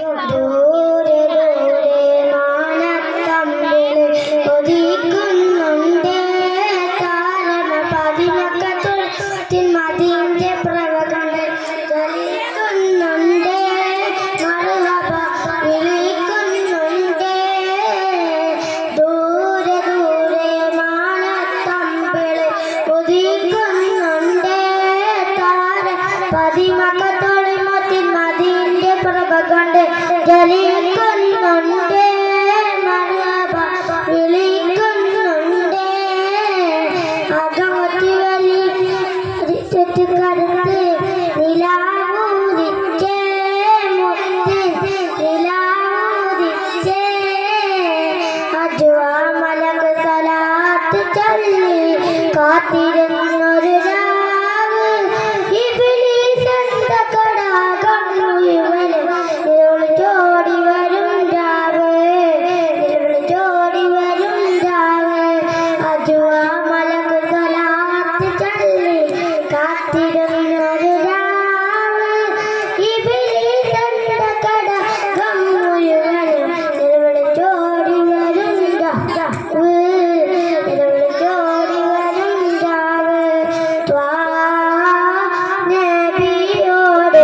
ദൂരെ ദൂരെ മാനത്തമ്പിൽ ഒതുക്കുന്നുണ്ട് താരണ പതിമക്കത്തിൽ മതിന്റെ പ്രവകണ്ട് കളിക്കുന്നുണ്ട് മറുഹബ വിളിക്കുന്നുണ്ട് ദൂരെ ദൂരെ മാനത്തമ്പിൽ ഒതുക്കുന്നുണ്ട് താര പതിമക്കത്തോളിൽ മതിന്റെ പ്രവകണ്ട് കളിക്കുന്നുണ്ട് മറുഹബ വിളിക്കുന്നുണ്ട് അകമത്തി വലി കടത്ത് നിലാവൂരിച്ചേ മുത്ത് നിലാവൂരിച്ചേ അജുവാ മലക്ക് സലാത്ത് ചൊല്ലി കാത്തിരുന്നൊരു രാവ് ഇബ്ലീസ് എന്ന കടാകം മുഴുവനും ചോടി വരും രാവ് ചോടി വരും രാവ് അജുവാ മലക്ക് സലാത്ത് ചൊല്ലി കാത്തിരുന്നൊരു രാവ് ഇബ്ലീസ് എന്ന കടാകം മുഴുവനും ചോടി വരും രാവ് ചോടി വരും രാവ് നബിയോട്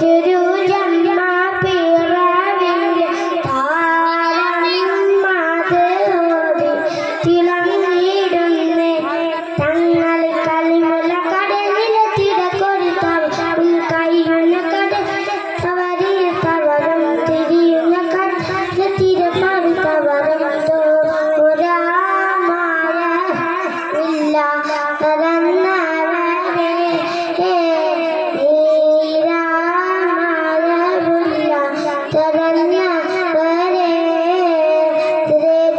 തിരുജന്മ പിറവിലെ താരമ്മതോടി തിളങ്ങിയിടുന്നേ തങ്ങൾ കളിമുല കടലിലെ തിരക്കൊരുത്തവൻ കയ്യുന്ന കടവരിൽ തവറും തിരിയുന്ന കടല തിരമറുത്തവറും തോരാമായ ഇല്ല തരന്നവരെ നീരാമയവുള്ള തരഞ്ഞവരെ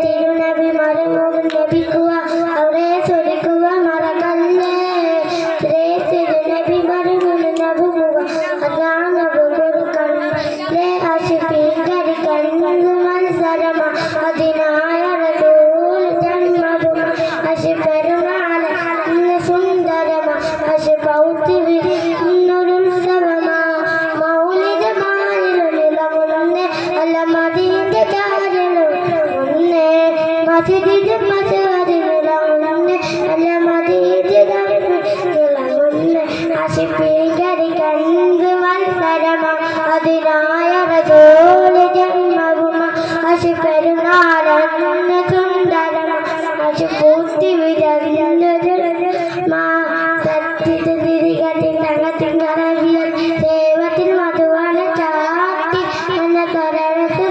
തിരുനബി മറുമുഖം ലഭിക്കുക അവരെ ചൊരിക്കുക മറക്കല്ലേ തിരുനബി മറുമുഖം നബുമുഖ അതാനബു കൊടുക്കണേ അശുഭീകരിക്കുന്നു മത്സരമ അതിനായ റസൂൽ ജന്മഭൂമ അശുപെരുമാല സുന്ദരമ അശുപൗത്തി വിരുന്നൊരുത്സവമാ മൗലികമാനിലും നിലമുന്നെ അല്ല മദീന്റെ ചാരിലും ഒന്നേ മസ്ജിദ് മസ്ജിദ് നിലമുന്നെ അല്ല മദീന്റെ നിലമുന്നെ അശുഭീകരിക്കുന്നു മത്സരമ അതിനായ റസൂൽ ജന്മഭൂമ അശുപെരുമാല സുന്ദരമ അശുപൂത്തി വിരുന്നൊരുത്സവമാ സേവത്തിൽ മധുവാണ് ചാട്ടി എന്ന സ്വരത്ത്